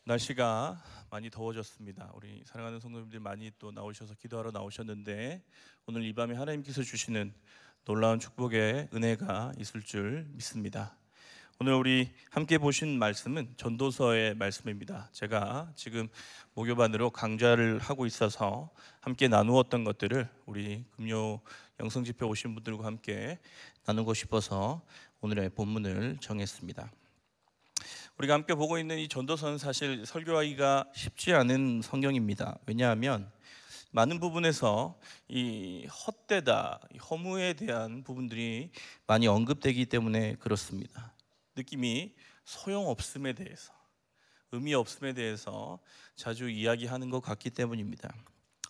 날씨가 많이 더워졌습니다. 우리 사랑하는 성도님들 많이 또 나오셔서 기도하러 나오셨는데 오늘 이 밤에 하나님께서 주시는 놀라운 축복의 은혜가 있을 줄 믿습니다. 오늘 우리 함께 보신 말씀은 전도서의 말씀입니다. 제가 지금 목요반으로 강좌를 하고 있어서 함께 나누었던 것들을 우리 금요 영성집회 오신 분들과 함께 나누고 싶어서 오늘의 본문을 정했습니다. 우리가 함께 보고 있는 이 전도서는 사실 설교하기가 쉽지 않은 성경입니다. 왜냐하면 많은 부분에서 이 헛되다, 허무에 대한 부분들이 많이 언급되기 때문에 그렇습니다. 느낌이 소용없음에 대해서, 의미 없음에 대해서 자주 이야기하는 것 같기 때문입니다.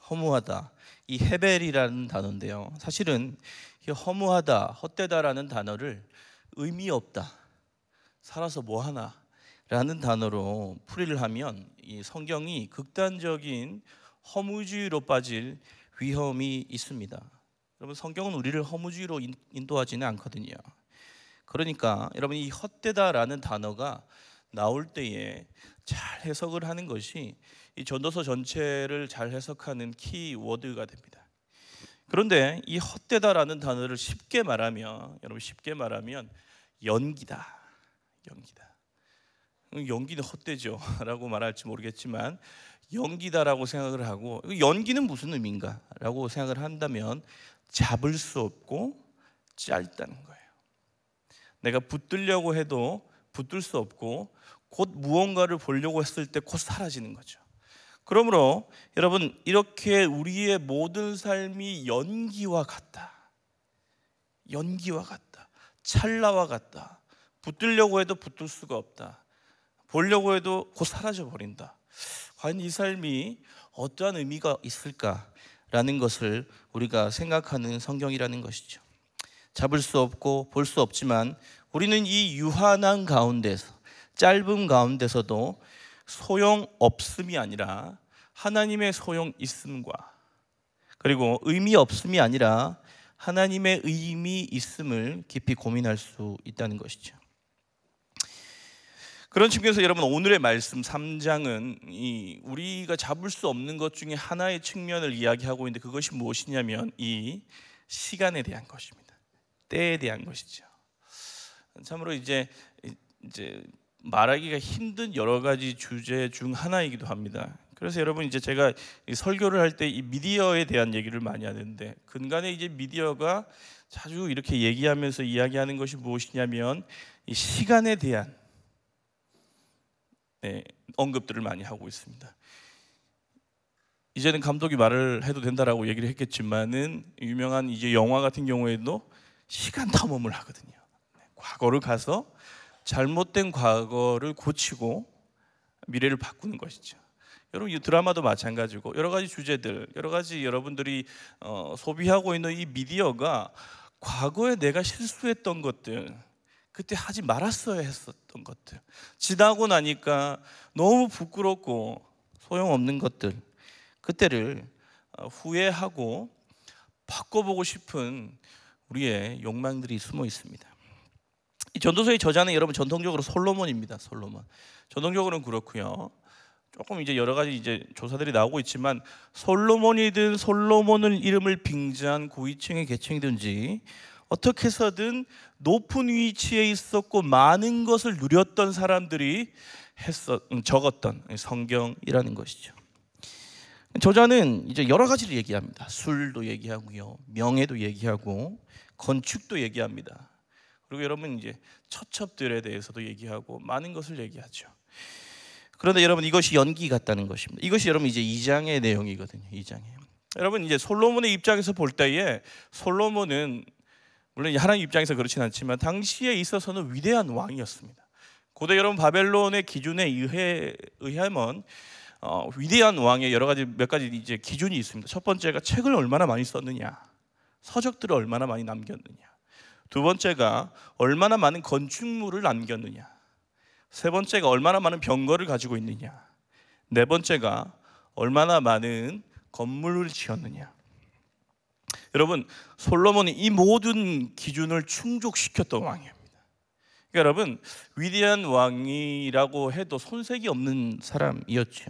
허무하다, 이 헤벨이라는 단어인데요, 사실은 이 허무하다, 헛되다라는 단어를 의미 없다, 살아서 뭐하나 라는 단어로 풀이를 하면 이 성경이 극단적인 허무주의로 빠질 위험이 있습니다. 여러분, 성경은 우리를 허무주의로 인도하지는 않거든요. 그러니까 여러분, 이 헛되다라는 단어가 나올 때에 잘 해석을 하는 것이 이 전도서 전체를 잘 해석하는 키워드가 됩니다. 그런데 이 헛되다라는 단어를 쉽게 말하면, 여러분, 쉽게 말하면 연기다. 연기는 헛되죠 라고 말할지 모르겠지만 연기다라고 생각을 하고, 연기는 무슨 의미인가 라고 생각을 한다면 잡을 수 없고 짧다는 거예요. 내가 붙들려고 해도 붙들 수 없고 곧 무언가를 보려고 했을 때 곧 사라지는 거죠. 그러므로 여러분, 이렇게 우리의 모든 삶이 연기와 같다, 찰나와 같다. 붙들려고 해도 붙들 수가 없다, 보려고 해도 곧 사라져 버린다. 과연 이 삶이 어떠한 의미가 있을까라는 것을 우리가 생각하는 성경이라는 것이죠. 잡을 수 없고 볼 수 없지만 우리는 이 유한한 가운데서, 짧은 가운데서도 소용없음이 아니라 하나님의 소용 있음과, 그리고 의미 없음이 아니라 하나님의 의미 있음을 깊이 고민할 수 있다는 것이죠. 그런 측면에서 여러분, 오늘의 말씀 3장은 우리가 잡을 수 없는 것 중에 하나의 측면을 이야기하고 있는데, 그것이 무엇이냐면 이 시간에 대한 것입니다. 때에 대한 것이죠. 참으로 이제 말하기가 힘든 여러 가지 주제 중 하나이기도 합니다. 그래서 여러분, 이제 제가 설교를 할 때 이 미디어에 대한 얘기를 많이 하는데, 근간에 이제 미디어가 자주 이렇게 얘기하면서 이야기하는 것이 무엇이냐면 이 시간에 대한 언급들을 많이 하고 있습니다. 이제는 감독이 말을 해도 된다라고 얘기를 했겠지만은 유명한 이제 영화 같은 경우에도 시간 탐험을 하거든요. 과거를 가서 잘못된 과거를 고치고 미래를 바꾸는 것이죠. 여러분, 이 드라마도 마찬가지고 여러 가지 주제들, 여러 가지 여러분들이 소비하고 있는 이 미디어가 과거에 내가 실수했던 것들, 그때 하지 말았어야 했었던 것들, 지나고 나니까 너무 부끄럽고 소용없는 것들, 그때를 후회하고 바꿔보고 싶은 우리의 욕망들이 숨어 있습니다. 이 전도서의 저자는 여러분 전통적으로 솔로몬입니다. 전통적으로는 그렇고요. 조금 이제 여러 가지 이제 조사들이 나오고 있지만, 솔로몬이든 솔로몬을 이름을 빙자한 고위층의 계층이든지 어떻게 해서든 높은 위치에 있었고 많은 것을 누렸던 사람들이 적었던 성경이라는 것이죠. 저자는 이제 여러 가지를 얘기합니다. 술도 얘기하고요, 명예도 얘기하고, 건축도 얘기합니다. 그리고 여러분, 이제 처첩들에 대해서도 얘기하고 많은 것을 얘기하죠. 그런데 여러분, 이것이 연기 같다는 것입니다. 이것이 여러분 이제 2장의 내용이거든요. 2장에 여러분, 이제 솔로몬의 입장에서 볼 때에 솔로몬은 물론 하나님 입장에서 그렇진 않지만 당시에 있어서는 위대한 왕이었습니다. 고대 여러분 바벨론의 기준에 의하면 위대한 왕의 몇 가지 이제 기준이 있습니다. 첫 번째가 책을 얼마나 많이 썼느냐, 서적들을 얼마나 많이 남겼느냐. 두 번째가 얼마나 많은 건축물을 남겼느냐. 세 번째가 얼마나 많은 병거를 가지고 있느냐. 네 번째가 얼마나 많은 건물을 지었느냐. 여러분, 솔로몬이 이 모든 기준을 충족시켰던 왕입니다. 그러니까 여러분, 위대한 왕이라고 해도 손색이 없는 사람이었죠.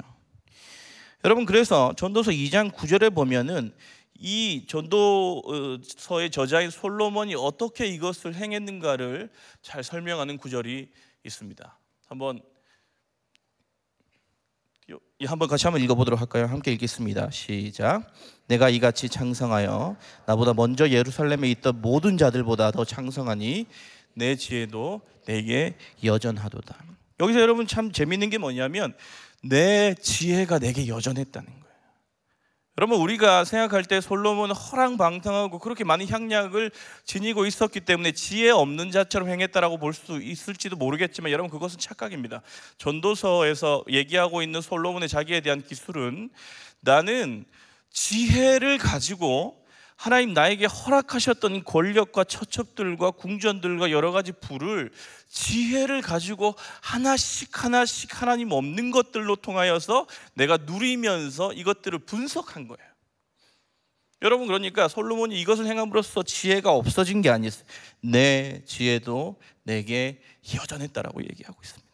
여러분, 그래서 전도서 2장 9절에 보면은 이 전도서의 저자인 솔로몬이 어떻게 이것을 행했는가를 잘 설명하는 구절이 있습니다. 한번 같이 한번 읽어보도록 할까요? 함께 읽겠습니다. 시작. 내가 이같이 창성하여 나보다 먼저 예루살렘에 있던 모든 자들보다 더 창성하니 내 지혜도 내게 여전하도다. 여기서 여러분 참 재밌는 게 뭐냐면 내 지혜가 내게 여전했다는 거예요. 여러분, 우리가 생각할 때 솔로몬은 허랑방탕하고 그렇게 많은 향락을 지니고 있었기 때문에 지혜 없는 자처럼 행했다라고 볼 수 있을지도 모르겠지만 여러분, 그것은 착각입니다. 전도서에서 얘기하고 있는 솔로몬의 자기에 대한 기술은 나는 지혜를 가지고 하나님 나에게 허락하셨던 권력과 처첩들과 궁전들과 여러 가지 부를 지혜를 가지고 하나씩 하나씩 하나님 없는 것들로 통하여서 내가 누리면서 이것들을 분석한 거예요. 여러분, 그러니까 솔로몬이 이것을 행함으로써 지혜가 없어진 게 아니었어요. 내 지혜도 내게 여전했다라고 얘기하고 있습니다.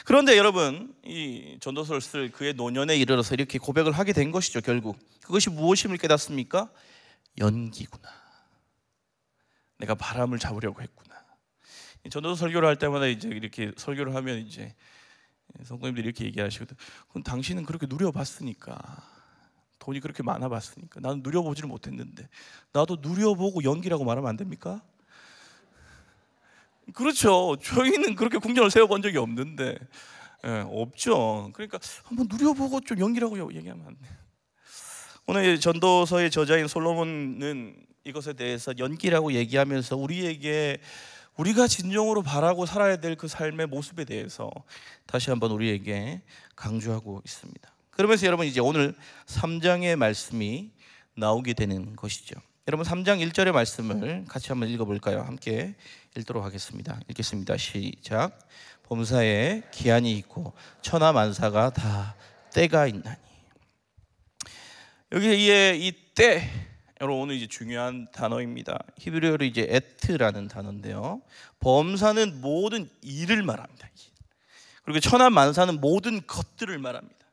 그런데 여러분, 이 전도서를 쓸 그의 노년에 이르러서 이렇게 고백을 하게 된 것이죠. 결국 그것이 무엇임을 깨닫습니까? 연기구나. 내가 바람을 잡으려고 했구나. 전도서 설교를 할 때마다 이제 이렇게 설교를 하면 이제 성도님들이 이렇게 얘기하시거든. 그럼 당신은 그렇게 누려봤으니까, 돈이 그렇게 많아봤으니까, 나는 누려보지를 못했는데 나도 누려보고 연기라고 말하면 안 됩니까? 그렇죠. 저희는 그렇게 궁전을 세워본 적이 없는데, 없죠. 그러니까 한번 누려보고 좀 연기라고 얘기하면 안 돼요. 오늘 전도서의 저자인 솔로몬은 이것에 대해서 연기라고 얘기하면서 우리에게 우리가 진정으로 바라고 살아야 될 그 삶의 모습에 대해서 다시 한번 우리에게 강조하고 있습니다. 그러면서 여러분, 이제 오늘 3장의 말씀이 나오게 되는 것이죠. 여러분, 3장 1절의 말씀을 같이 한번 읽어볼까요? 함께 읽도록 하겠습니다. 읽겠습니다. 시작. 범사에 기한이 있고 천하 만사가 다 때가 있나니. 여기에 이 때, 여러분, 오늘 이제 중요한 단어입니다. 히브리어로 이제 에트라는 단어인데요, 범사는 모든 일을 말합니다. 그리고 천하 만사는 모든 것들을 말합니다.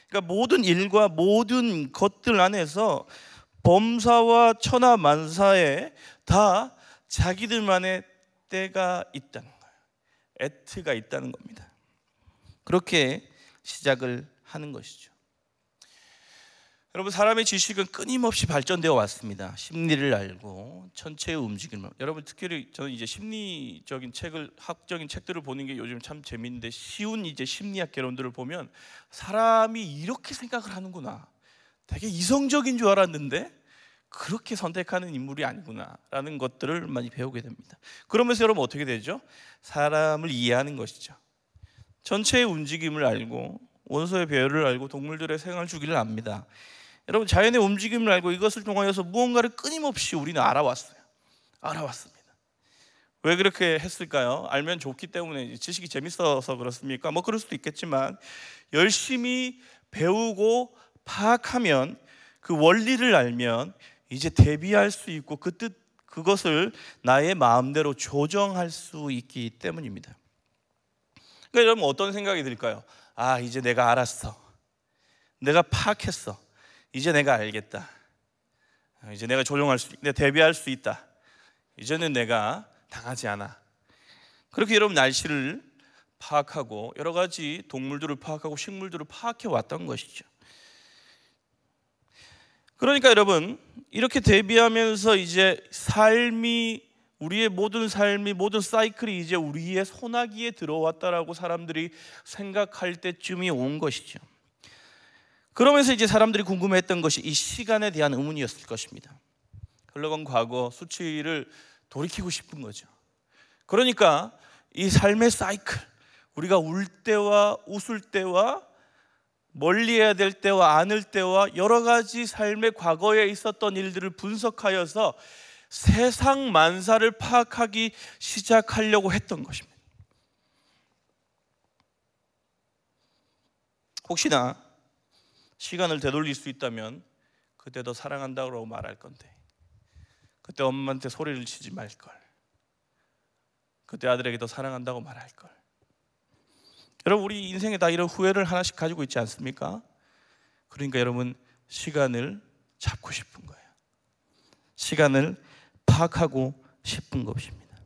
그러니까 모든 일과 모든 것들 안에서 범사와 천하 만사에 다 자기들만의 때가 있다는 거예요. 에트가 있다는 겁니다. 그렇게 시작을 하는 것이죠. 여러분, 사람의 지식은 끊임없이 발전되어 왔습니다. 심리를 알고 전체의 움직임을. 여러분, 특히 저는 이제 심리적인 책을, 학적인 책들을 보는 게 요즘 참 재밌는데, 쉬운 이제 심리학 개론들을 보면 사람이 이렇게 생각을 하는구나, 되게 이성적인 줄 알았는데 그렇게 선택하는 인물이 아니구나라는 것들을 많이 배우게 됩니다. 그러면서 여러분 어떻게 되죠? 사람을 이해하는 것이죠. 전체의 움직임을 알고 원소의 배열을 알고 동물들의 생활 주기를 압니다. 여러분, 자연의 움직임을 알고 이것을 통하여서 무언가를 끊임없이 우리는 알아왔습니다. 왜 그렇게 했을까요? 알면 좋기 때문에, 지식이 재밌어서 그렇습니까? 뭐 그럴 수도 있겠지만, 열심히 배우고 파악하면, 그 원리를 알면 이제 대비할 수 있고 그 뜻, 그것을 나의 마음대로 조정할 수 있기 때문입니다. 그러니까 여러분, 어떤 생각이 들까요? 아, 이제 내가 알았어. 내가 파악했어. 이제 내가 알겠다. 이제 내가 조정할 수, 내가 대비할 수 있다. 이제는 내가 당하지 않아. 그렇게 여러분, 날씨를 파악하고 여러 가지 동물들을 파악하고 식물들을 파악해 왔던 것이죠. 그러니까 여러분, 이렇게 대비하면서 이제 삶이, 우리의 모든 삶이, 모든 사이클이 이제 우리의 손아귀에 들어왔다라고 사람들이 생각할 때쯤이 온 것이죠. 그러면서 이제 사람들이 궁금해했던 것이 이 시간에 대한 의문이었을 것입니다. 흘러간 과거 수치를 돌이키고 싶은 거죠. 그러니까 이 삶의 사이클, 우리가 울 때와 웃을 때와 멀리해야 될 때와 안을 때와 여러 가지 삶의 과거에 있었던 일들을 분석하여서 세상 만사를 파악하기 시작하려고 했던 것입니다. 혹시나 시간을 되돌릴 수 있다면 그때 더 사랑한다고 말할 건데, 그때 엄마한테 소리를 치지 말걸. 그때 아들에게 더 사랑한다고 말할 걸. 여러분, 우리 인생에 다 이런 후회를 하나씩 가지고 있지 않습니까? 그러니까 여러분, 시간을 잡고 싶은 거예요. 시간을 파악하고 싶은 것입니다.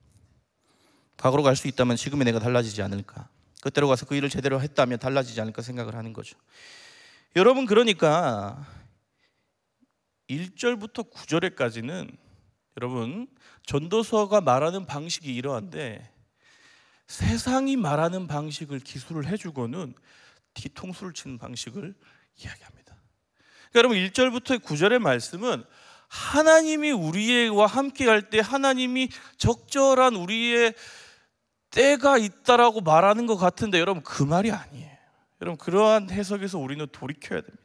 과거로 갈 수 있다면 지금의 내가 달라지지 않을까, 그때로 가서 그 일을 제대로 했다면 달라지지 않을까 생각을 하는 거죠. 여러분, 그러니까 1절부터 9절에까지는 여러분, 전도서가 말하는 방식이 이러한데 세상이 말하는 방식을 기술을 해주고는 뒤통수를 치는 방식을 이야기합니다. 그러니까 여러분, 1절부터 9절의 말씀은 하나님이 우리와 함께 할 때 하나님이 적절한 우리의 때가 있다라고 말하는 것 같은데 여러분, 그 말이 아니에요. 여러분, 그러한 해석에서 우리는 돌이켜야 됩니다.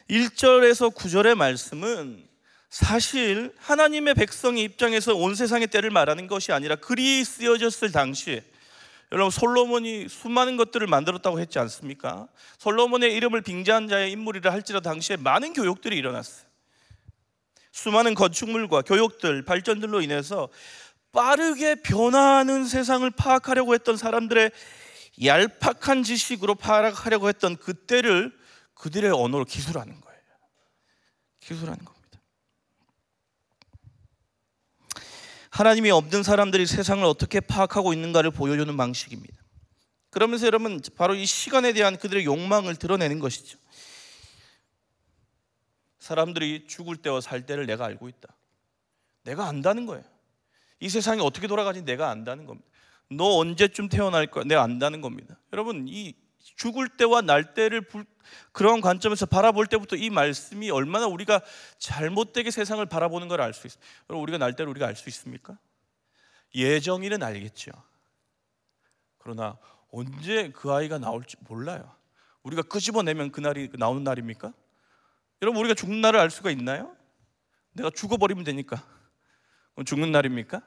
1절에서 9절의 말씀은 사실 하나님의 백성의 입장에서 온 세상의 때를 말하는 것이 아니라 글이 쓰여졌을 당시에, 여러분, 솔로몬이 수많은 것들을 만들었다고 했지 않습니까? 솔로몬의 이름을 빙자한 자의 인물이라 할지라도 당시에 많은 교역들이 일어났어요. 수많은 건축물과 교역들, 발전들로 인해서 빠르게 변화하는 세상을 파악하려고 했던 사람들의 얄팍한 지식으로 파악하려고 했던 그 때를 그들의 언어로 기술하는 거예요. 기술하는 겁니다. 하나님이 없는 사람들이 세상을 어떻게 파악하고 있는가를 보여주는 방식입니다. 그러면서 여러분, 바로 이 시간에 대한 그들의 욕망을 드러내는 것이죠. 사람들이 죽을 때와 살 때를 내가 알고 있다. 내가 안다는 거예요. 이 세상이 어떻게 돌아가는지 내가 안다는 겁니다. 너 언제쯤 태어날 거야? 내가 안다는 겁니다. 여러분, 이 죽을 때와 날 때를 그런 관점에서 바라볼 때부터 이 말씀이 얼마나 우리가 잘못되게 세상을 바라보는 걸 알 수 있어요. 여러분, 우리가 날 때를 우리가 알 수 있습니까? 예정일은 알겠죠. 그러나 언제 그 아이가 나올지 몰라요. 우리가 끄집어내면 그날이 나오는 날입니까? 여러분, 우리가 죽는 날을 알 수가 있나요? 내가 죽어버리면 되니까. 그럼 죽는 날입니까?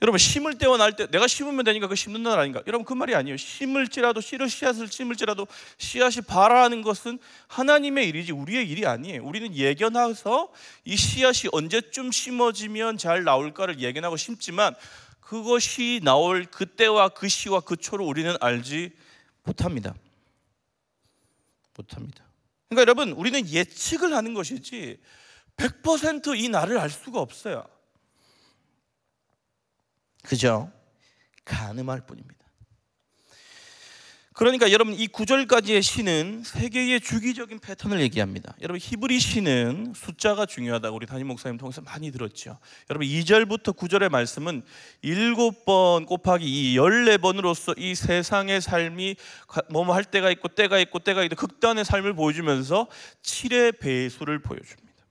여러분, 심을 때와 날 때, 내가 심으면 되니까 그 심는 날 아닌가? 여러분, 그 말이 아니에요. 심을지라도, 씨앗을 심을지라도 씨앗이 발아하는 것은 하나님의 일이지 우리의 일이 아니에요. 우리는 예견해서 이 씨앗이 언제쯤 심어지면 잘 나올까를 예견하고 심지만 그것이 나올 그때와 그 시와 그 초를 우리는 알지 못합니다. 못합니다. 그러니까 여러분, 우리는 예측을 하는 것이지 100% 이 날을 알 수가 없어요. 그죠? 가늠할 뿐입니다. 그러니까 여러분, 이 9절까지의 시는 세 개의 주기적인 패턴을 얘기합니다. 여러분, 히브리 시는 숫자가 중요하다고 우리 담임 목사님 통해서 많이 들었죠. 여러분, 2절부터 9절의 말씀은 7번 곱하기 2, 14번으로서 이 세상의 삶이 뭐뭐 할 때가 있고 때가 있고 때가 있고 극단의 삶을 보여주면서 7의 배수를 보여줍니다.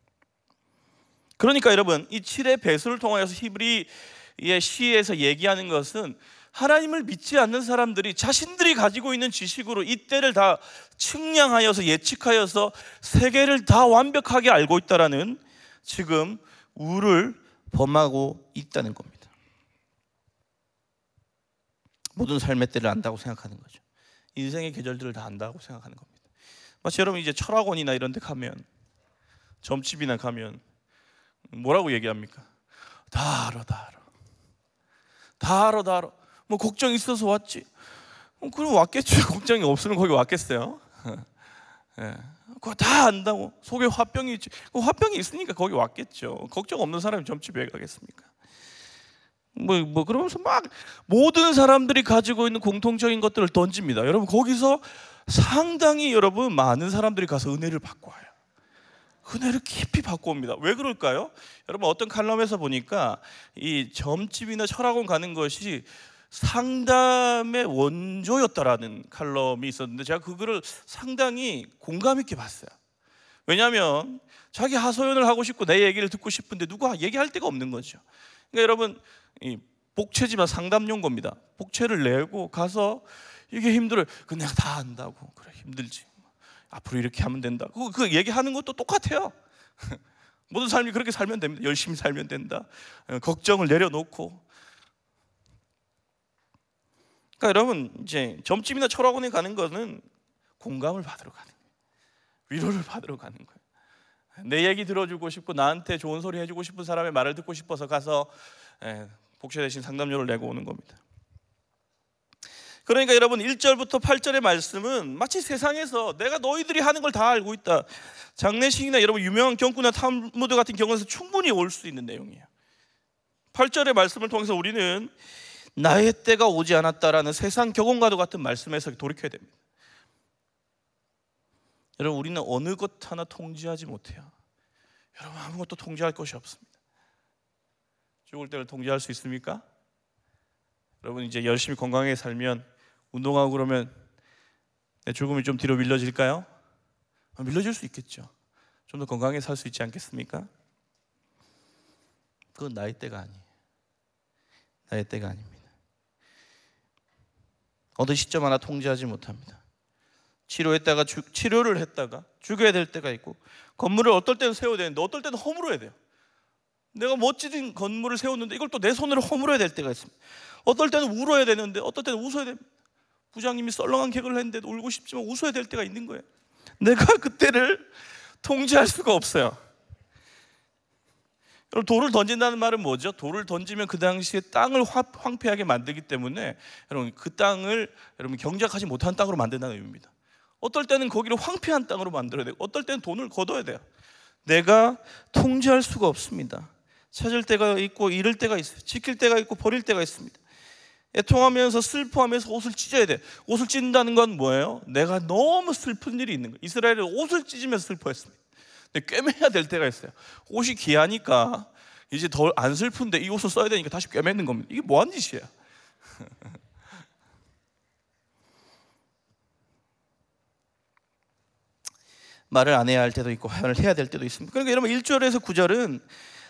그러니까 여러분, 이 7의 배수를 통하여서 히브리의 시에서 얘기하는 것은 하나님을 믿지 않는 사람들이 자신들이 가지고 있는 지식으로 이 때를 다 측량하여서 예측하여서 세계를 다 완벽하게 알고 있다라는 지금 우를 범하고 있다는 겁니다. 모든 삶의 때를 안다고 생각하는 거죠. 인생의 계절들을 다 안다고 생각하는 겁니다. 마치 여러분, 이제 철학원이나 이런 데 가면, 점집이나 가면 뭐라고 얘기합니까? 다 알아, 다 알아. 다 알아, 다 알아. 뭐 걱정 있어서 왔지. 그럼 왔겠죠. 걱정이 없으면 거기 왔겠어요. 예. 그거 다 안다고. 속에 화병이 있지. 화병이 있으니까 거기 왔겠죠. 걱정 없는 사람이 점집에 왜 가겠습니까? 뭐 그러면서 막 모든 사람들이 가지고 있는 공통적인 것들을 던집니다. 여러분, 거기서 상당히 여러분 많은 사람들이 가서 은혜를 받고 와요. 은혜를 깊이 받고 옵니다. 왜 그럴까요? 여러분, 어떤 칼럼에서 보니까 이 점집이나 철학원 가는 것이 상담의 원조였다라는 칼럼이 있었는데 제가 그거를 상당히 공감 있게 봤어요. 왜냐하면 자기 하소연을 하고 싶고 내 얘기를 듣고 싶은데 누가 얘기할 데가 없는 거죠. 그러니까 여러분, 이 복채지만 상담용 겁니다. 복채를 내고 가서 이게 힘들어요. 그 내가 다 안다고. 그래, 힘들지. 앞으로 이렇게 하면 된다. 그 얘기하는 것도 똑같아요. 모든 삶이 그렇게 살면 됩니다. 열심히 살면 된다. 걱정을 내려놓고. 그러니까 여러분, 이제 점집이나 철학원에 가는 거는 공감을 받으러 가는 거예요. 위로를 받으러 가는 거예요. 내 얘기 들어주고 싶고 나한테 좋은 소리 해주고 싶은 사람의 말을 듣고 싶어서 가서 복채 대신 상담료를 내고 오는 겁니다. 그러니까 여러분 1절부터 8절의 말씀은 마치 세상에서 내가 너희들이 하는 걸 다 알고 있다, 장례식이나 여러분 유명한 경구나 탈무드 같은 경우에서 충분히 올 수 있는 내용이에요. 8절의 말씀을 통해서 우리는 나의 때가 오지 않았다라는 세상 격언과도 같은 말씀에서 돌이켜야 됩니다. 여러분 우리는 어느 것 하나 통제하지 못해요. 여러분 아무것도 통제할 것이 없습니다. 죽을 때를 통제할 수 있습니까? 여러분 이제 열심히 건강하게 살면 운동하고 그러면 내 죽음이 좀 뒤로 밀려질까요? 밀려질 수 있겠죠. 좀 더 건강하게 살 수 있지 않겠습니까? 그건 나의 때가 아니에요. 나의 때가 아닙니다. 어느 시점 하나 통제하지 못합니다. 치료를 했다가 죽여야 될 때가 있고, 건물을 어떨 때는 세워야 되는데 어떨 때는 허물어야 돼요. 내가 멋진 건물을 세웠는데 이걸 또 내 손으로 허물어야 될 때가 있습니다. 어떨 때는 울어야 되는데 어떨 때는 웃어야 됩니다. 부장님이 썰렁한 개그를 했는데 울고 싶지만 웃어야 될 때가 있는 거예요. 내가 그때를 통제할 수가 없어요. 여러분 돌을 던진다는 말은 뭐죠? 돌을 던지면 그 당시에 땅을 황폐하게 만들기 때문에 여러분 그 땅을 여러분 경작하지 못한 땅으로 만든다는 의미입니다. 어떨 때는 거기를 황폐한 땅으로 만들어야 되고 어떨 때는 돈을 거둬야 돼요. 내가 통제할 수가 없습니다. 찾을 때가 있고 잃을 때가 있어요. 지킬 때가 있고 버릴 때가 있습니다. 애통하면서 슬퍼하면서 옷을 찢어야 돼. 옷을 찢는다는 건 뭐예요? 내가 너무 슬픈 일이 있는 거예요. 이스라엘은 옷을 찢으면서 슬퍼했습니다. 근데 꿰매야 될 때가 있어요. 옷이 귀하니까 이제 더 안 슬픈데 이 옷을 써야 되니까 다시 꿰매는 겁니다. 이게 뭐한 짓이야? 말을 안 해야 할 때도 있고 말을 해야 될 때도 있습니다. 그러니까 여러분 1절에서 9절은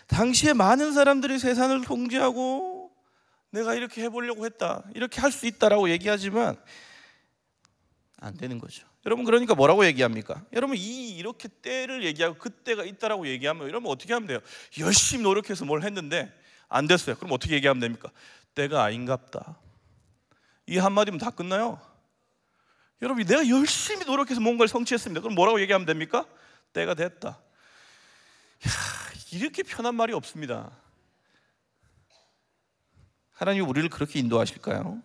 당시에 많은 사람들이 세상을 통제하고 내가 이렇게 해보려고 했다, 이렇게 할 수 있다라고 얘기하지만 안 되는 거죠. 여러분 그러니까 뭐라고 얘기합니까? 여러분 이렇게 때를 얘기하고 그때가 있다라고 얘기하면 여러분 어떻게 하면 돼요? 열심히 노력해서 뭘 했는데 안 됐어요. 그럼 어떻게 얘기하면 됩니까? 때가 아닌갑다. 이 한마디면 다 끝나요. 여러분 내가 열심히 노력해서 뭔가를 성취했습니다. 그럼 뭐라고 얘기하면 됩니까? 때가 됐다. 이렇게 편한 말이 없습니다. 하나님이 우리를 그렇게 인도하실까요?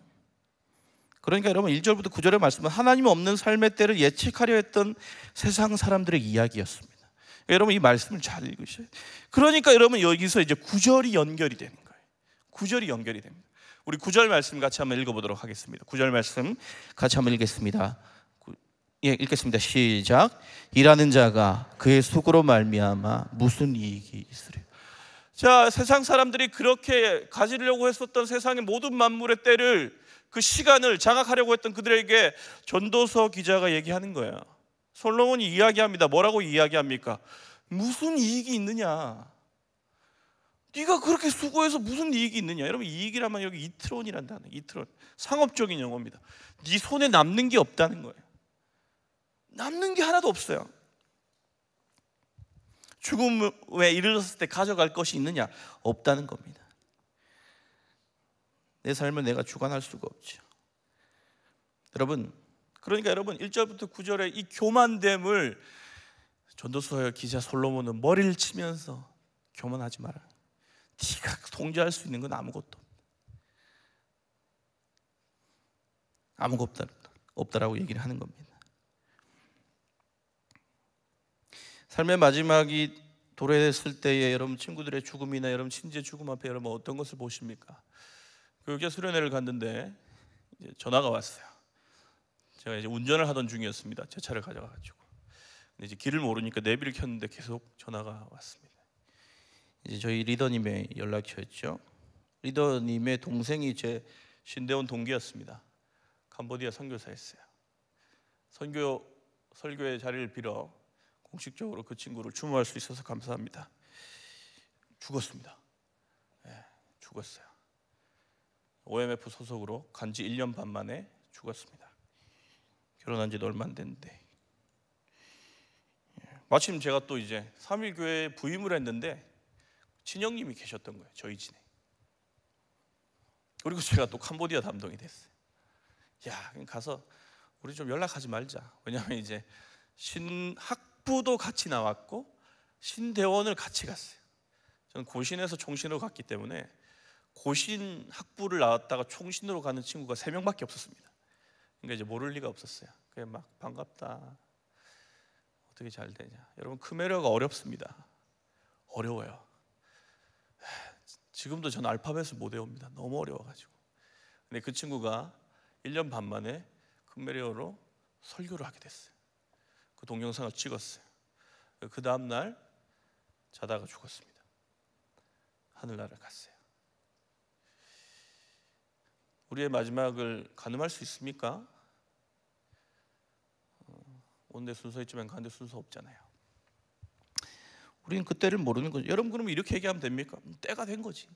그러니까 여러분 1절부터 9절의 말씀은 하나님 없는 삶의 때를 예측하려 했던 세상 사람들의 이야기였습니다. 여러분 이 말씀을 잘 읽으셔야 돼요. 그러니까 여러분 여기서 이제 9절이 연결이 되는 거예요. 9절이 연결이 됩니다. 우리 9절 말씀 같이 한번 읽어보도록 하겠습니다. 9절 말씀 같이 한번 읽겠습니다. 읽겠습니다. 시작. 일하는 자가 그의 수고로 말미암아 무슨 이익이 있으리요. 자, 세상 사람들이 그렇게 가지려고 했었던 세상의 모든 만물의 때를, 그 시간을 장악하려고 했던 그들에게 전도서 기자가 얘기하는 거예요. 솔로몬이 이야기합니다. 뭐라고 이야기합니까? 무슨 이익이 있느냐? 네가 그렇게 수고해서 무슨 이익이 있느냐? 여러분 이익이라면 여기 이트론이란 단어, 이트론, 상업적인 용어입니다. 네 손에 남는 게 없다는 거예요. 남는 게 하나도 없어요. 죽음에 이르렀을 때 가져갈 것이 있느냐? 없다는 겁니다. 내 삶을 내가 주관할 수가 없죠. 여러분, 그러니까 여러분 1절부터 9절의 이 교만됨을 전도서 기자 솔로몬은 머리를 치면서 교만하지 마라. 네가 통제할 수 있는 건 아무것도 없다라고 얘기를 하는 겁니다. 삶의 마지막이 도래했을 때에 여러분 친구들의 죽음이나 여러분 친지의 죽음 앞에 여러분 어떤 것을 보십니까? 교육자 수련회를 갔는데 이제 전화가 왔어요. 제가 이제 운전을 하던 중이었습니다. 제 차를 가져가가지고. 근데 이제 길을 모르니까 내비를 켰는데 계속 전화가 왔습니다. 이제 저희 리더님의 연락처였죠. 리더님의 동생이 제 신대원 동기였습니다. 캄보디아 선교사였어요. 설교의 자리를 빌어 공식적으로 그 친구를 추모할 수 있어서 감사합니다. 죽었습니다. 죽었어요. OMF 소속으로 간지 1년 반 만에 죽었습니다. 결혼한 지도 얼마 안 됐는데 마침 제가 또 이제 3.1교회에 부임을 했는데 친형님이 계셨던 거예요. 저희 진에. 그리고 제가 또 캄보디아 담당이 됐어요. 야, 가서 우리 좀 연락하지 말자. 왜냐하면 이제 신학부도 같이 나왔고 신대원을 같이 갔어요. 저는 고신에서 총신으로 갔기 때문에 고신 학부를 나왔다가 총신으로 가는 친구가 3명밖에 없었습니다. 그러니까 이제 모를 리가 없었어요. 그냥 막 반갑다, 어떻게 잘 되냐. 여러분, 크메르어가 어렵습니다. 어려워요. 지금도 전 알파벳을 못 외웁니다. 너무 어려워가지고. 근데 그 친구가 1년 반 만에 크메르어로 설교를 하게 됐어요. 그 동영상을 찍었어요. 그 다음날 자다가 죽었습니다. 하늘나라를 갔어요. 우리의 마지막을 가늠할 수 있습니까? 온데 순서 있지만 가는데 순서 없잖아요. 우리는 그때를 모르는 거죠. 여러분, 그러면 이렇게 얘기하면 됩니까? 때가 된 거지.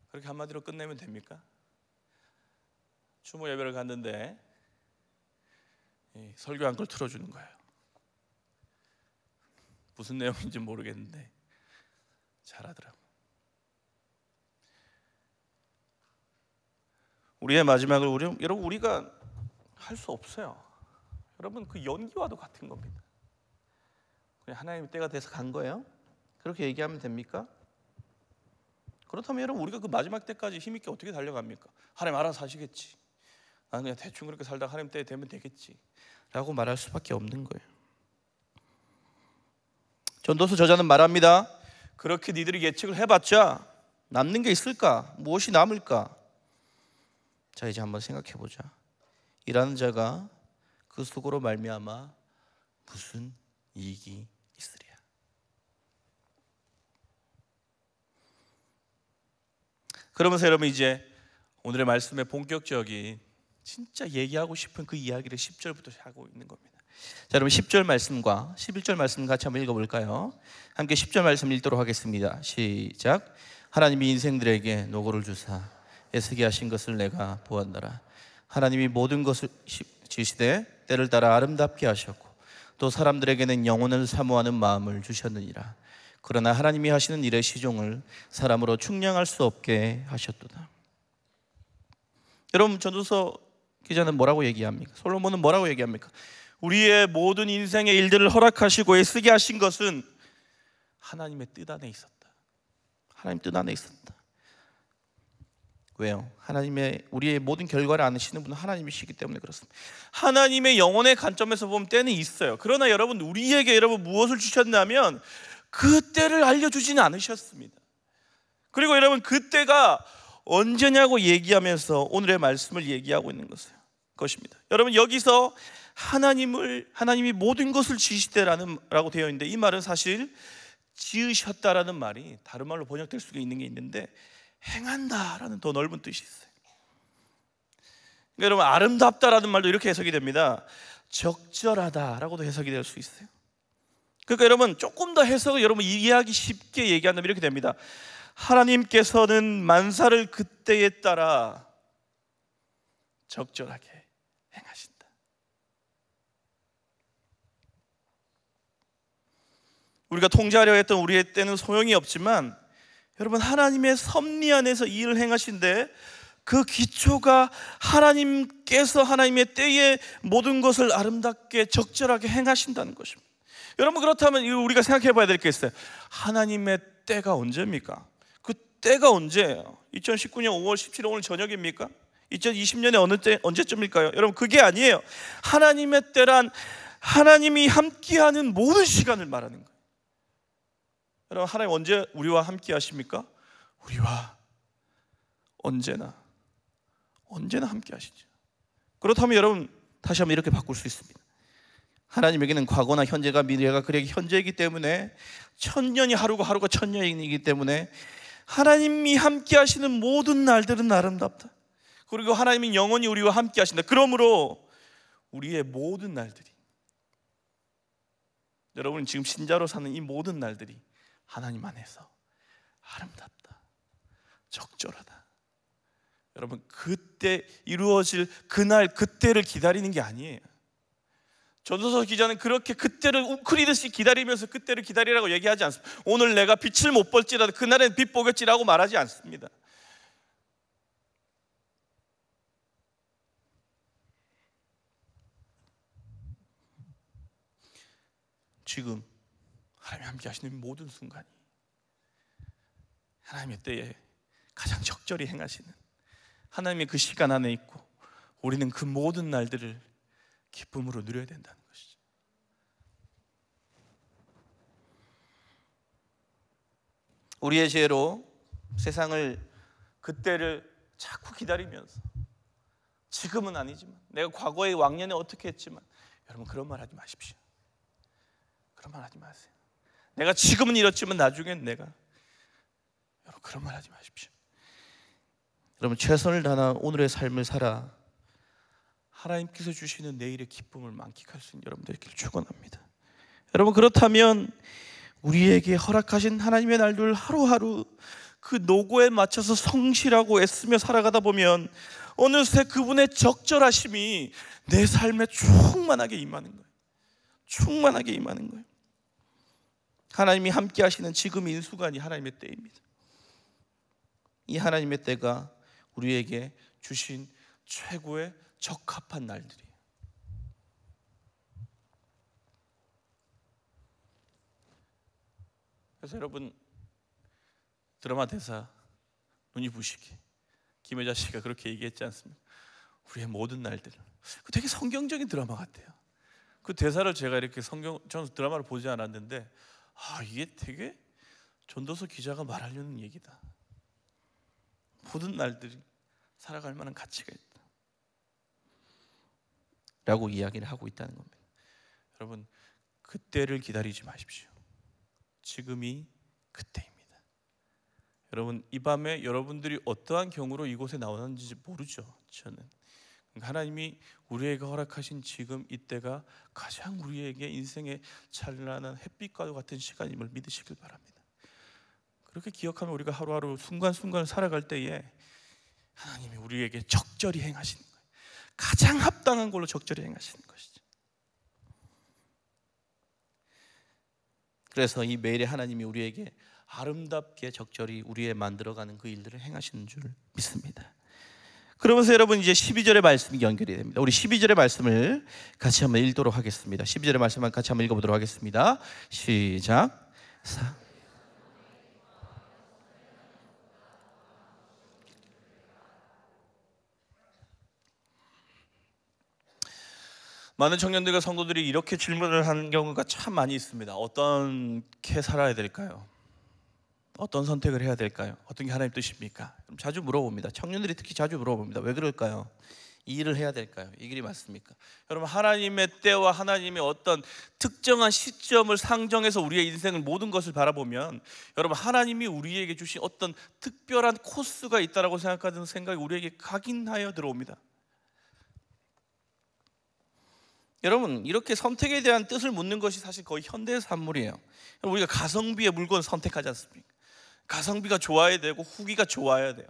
그렇게 한마디로 끝내면 됩니까? 추모 예배를 갔는데 설교 한 걸 틀어주는 거예요. 무슨 내용인지 모르겠는데 잘하더라고요. 우리의 마지막을 여러분, 우리가 할 수 없어요. 여러분, 그 연기와도 같은 겁니다. 그냥 하나님의 때가 돼서 간 거예요? 그렇게 얘기하면 됩니까? 그렇다면 여러분, 우리가 그 마지막 때까지 힘있게 어떻게 달려갑니까? 하나님 알아서 하시겠지, 나는 그냥 대충 그렇게 살다가 하나님 때 되면 되겠지 라고 말할 수밖에 없는 거예요. 전도서 저자는 말합니다. 그렇게 니들이 예측을 해봤자 남는 게 있을까? 무엇이 남을까? 자, 이제 한번 생각해 보자. 일하는 자가 그 수고로 말미암아 무슨 이익이 있으랴. 그러면서 여러분, 이제 오늘의 말씀의 본격적인 진짜 얘기하고 싶은 그 이야기를 10절부터 하고 있는 겁니다. 자, 여러분, 10절 말씀과 11절 말씀 같이 한번 읽어볼까요? 함께 10절 말씀 읽도록 하겠습니다. 시작. 하나님이 인생들에게 노고를 주사 애쓰게 하신 것을 내가 보았노라. 하나님이 모든 것을 지시되 때를 따라 아름답게 하셨고 또 사람들에게는 영혼을 사모하는 마음을 주셨느니라. 그러나 하나님이 하시는 일의 시종을 사람으로 측량할 수 없게 하셨도다. 여러분, 전도서 기자는 뭐라고 얘기합니까? 솔로몬은 뭐라고 얘기합니까? 우리의 모든 인생의 일들을 허락하시고 애쓰게 하신 것은 하나님의 뜻 안에 있었다. 하나님 뜻 안에 있었다. 왜요? 우리의 모든 결과를 아시는 분은 하나님이시기 때문에 그렇습니다. 하나님의 영혼의 관점에서 보면 때는 있어요. 그러나 여러분, 우리에게 무엇을 주셨냐면 그 때를 알려주지는 않으셨습니다. 그리고 여러분, 그 때가 언제냐고 얘기하면서 오늘의 말씀을 얘기하고 있는 것입니다. 여러분, 여기서 하나님이 모든 것을 지시되라고 되어 있는데, 이 말은 사실 지으셨다라는 말이 다른 말로 번역될 수가 있는 게 있는데 행한다라는 더 넓은 뜻이 있어요. 그러니까 여러분, 아름답다라는 말도 이렇게 해석이 됩니다. 적절하다라고도 해석이 될 수 있어요. 그러니까 여러분, 조금 더 해석을 여러분 이해하기 쉽게 얘기한다면 이렇게 됩니다. 하나님께서는 만사를 그때에 따라 적절하게 행하신다. 우리가 통제하려 했던 우리의 때는 소용이 없지만 여러분, 하나님의 섭리 안에서 이 일을 행하신데 그 기초가 하나님께서 하나님의 때에 모든 것을 아름답게 적절하게 행하신다는 것입니다. 여러분, 그렇다면 우리가 생각해 봐야 될 게 있어요. 하나님의 때가 언제입니까? 그 때가 언제예요? 2019년 5월 17일 오늘 저녁입니까? 2020년에 언제쯤일까요? 여러분, 그게 아니에요. 하나님의 때란 하나님이 함께하는 모든 시간을 말하는 거예요. 여러분, 하나님 언제 우리와 함께 하십니까? 우리와 언제나 함께 하시죠. 그렇다면 여러분, 다시 한번 이렇게 바꿀 수 있습니다. 하나님에게는 과거나 현재가 미래가 그에게 현재이기 때문에 천년이 하루가 천년이기 때문에 하나님이 함께 하시는 모든 날들은 아름답다. 그리고 하나님이 영원히 우리와 함께 하신다. 그러므로 우리의 모든 날들이, 여러분 지금 신자로 사는 이 모든 날들이 하나님 안에서 아름답다, 적절하다. 여러분, 그때 이루어질 그날 그때를 기다리는 게 아니에요. 전도서 기자는 그렇게 그때를 웅크리듯이 기다리면서 그때를 기다리라고 얘기하지 않습니다. 오늘 내가 빛을 못 볼지라도 그날엔 빛 보겠지라고 말하지 않습니다. 지금 하나님이 함께 하시는 모든 순간이 하나님의 때에 적절히 행하시는 하나님의 그 시간 안에 있고, 우리는 그 모든 날들을 기쁨으로 누려야 된다는 것이죠. 우리의 죄로 세상을, 그때를 자꾸 기다리면서, 지금은 아니지만, 내가 과거의 왕년에 어떻게 했지만, 여러분 그런 말 하지 마십시오. 그런 말 하지 마세요. 내가 지금은 이렇지만 나중엔 내가, 여러분 그런 말 하지 마십시오. 여러분 최선을 다하는 오늘의 삶을 살아 하나님께서 주시는 내일의 기쁨을 만끽할 수 있는 여러분들에게 축원합니다. 여러분 그렇다면 우리에게 허락하신 하나님의 날들 하루하루 그 노고에 맞춰서 성실하고 애쓰며 살아가다 보면 어느새 그분의 적절하심이 내 삶에 충만하게 임하는 거예요. 충만하게 임하는 거예요. 하나님이 함께 하시는 지금 인수간이 하나님의 때입니다. 이 하나님의 때가 우리에게 주신 최고의 적합한 날들이에요. 그래서 여러분 드라마 대사 눈이 부시게 김혜자 씨가 그렇게 얘기했지 않습니까? 우리의 모든 날들. 되게 성경적인 드라마 같아요. 그 대사를 제가 이렇게 저는 드라마를 보지 않았는데, 이게 되게 전도서 기자가 말하려는 얘기다. 모든 날들이 살아갈 만한 가치가 있다 라고 이야기를 하고 있다는 겁니다. 여러분 그때를 기다리지 마십시오. 지금이 그때입니다. 여러분 이 밤에 여러분들이 어떠한 경우로 이곳에 나오는지 모르죠. 저는 하나님이 우리에게 허락하신 지금 이때가 가장 우리에게 인생의 찬란한 햇빛과 같은 시간임을 믿으시길 바랍니다. 그렇게 기억하면 우리가 하루하루 순간순간을 살아갈 때에 하나님이 우리에게 적절히 행하시는 거예요. 가장 합당한 걸로 적절히 행하시는 것이죠. 그래서 이 매일에 하나님이 우리에게 아름답게 적절히 우리의 만들어가는 그 일들을 행하시는 줄 믿습니다. 그러면서 여러분 이제 12절의 말씀이 연결이 됩니다. 우리 12절의 말씀을 같이 한번 읽도록 하겠습니다. 12절의 말씀을 같이 한번 읽어보도록 하겠습니다. 시작. 많은 청년들과 성도들이 이렇게 질문을 하는 경우가 참 많이 있습니다. 어떻게 살아야 될까요? 어떤 선택을 해야 될까요? 어떤 게 하나님 뜻입니까? 자주 물어봅니다. 청년들이 특히 자주 물어봅니다. 왜 그럴까요? 이 일을 해야 될까요? 이 길이 맞습니까? 여러분 하나님의 때와 하나님의 어떤 특정한 시점을 상정해서 우리의 인생을 모든 것을 바라보면 여러분 하나님이 우리에게 주신 어떤 특별한 코스가 있다라고 생각하는 생각이 우리에게 각인하여 들어옵니다. 여러분 이렇게 선택에 대한 뜻을 묻는 것이 사실 거의 현대의 산물이에요. 우리가 가성비의 물건을 선택하지 않습니까? 가성비가 좋아야 되고 후기가 좋아야 돼요.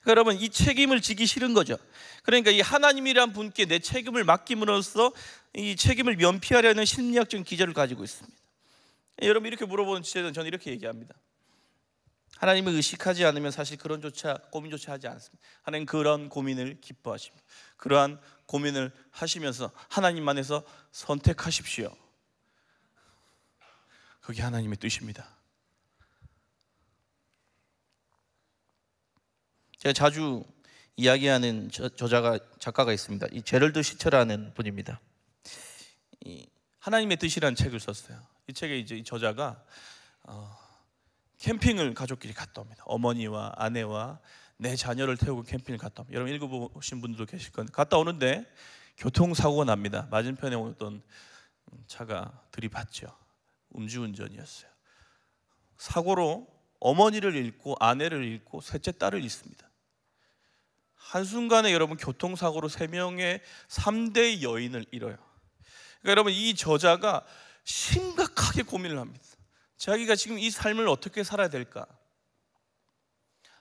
그러니까 여러분 이 책임을 지기 싫은 거죠. 그러니까 이 하나님이란 분께 내 책임을 맡김으로써 이 책임을 면피하려는 심리학적인 기제를 가지고 있습니다. 여러분 이렇게 물어보는 주제는 저는 이렇게 얘기합니다. 하나님을 의식하지 않으면 사실 고민조차 하지 않습니다. 하나님 그런 고민을 기뻐하십니다. 그러한 고민을 하시면서 하나님만에서 선택하십시오. 그게 하나님의 뜻입니다. 제가 자주 이야기하는 작가가 있습니다. 이 제럴드 시처라는 분입니다. 이 하나님의 뜻이라는 책을 썼어요. 이 책에 이제 이 저자가 캠핑을 가족끼리 갔다 옵니다. 어머니와 아내와 내 자녀를 태우고 캠핑을 갔다 옵니다. 여러분 읽어보신 분들도 계실 건데 갔다 오는데 교통사고가 납니다. 맞은편에 오던 차가 들이받죠. 음주운전이었어요. 사고로 어머니를 잃고 아내를 잃고 셋째 딸을 잃습니다. 한순간에 여러분 교통사고로 3명의 3대 여인을 잃어요. 그러니까 여러분 이 저자가 심각하게 고민을 합니다. 자기가 지금 이 삶을 어떻게 살아야 될까?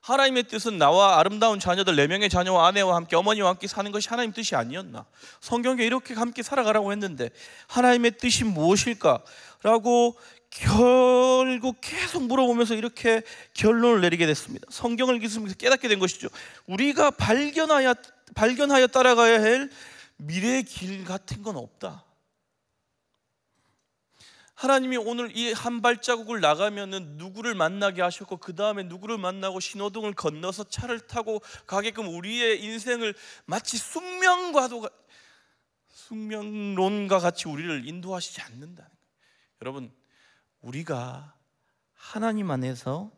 하나님의 뜻은 나와 아름다운 자녀들 4명의 자녀와 아내와 함께 어머니와 함께 사는 것이 하나님 뜻이 아니었나? 성경에 이렇게 함께 살아가라고 했는데 하나님의 뜻이 무엇일까? 라고 결국 계속 물어보면서 이렇게 결론을 내리게 됐습니다. 성경을 읽으면서 깨닫게 된 것이죠. 우리가 발견하여 따라가야 할 미래의 길 같은 건 없다. 하나님이 오늘 이 한 발자국을 나가면은 누구를 만나게 하셨고 그 다음에 누구를 만나고 신호등을 건너서 차를 타고 가게끔 우리의 인생을 마치 숙명론과 같이 우리를 인도하시지 않는다는 거예요. 여러분, 우리가 하나님 안에서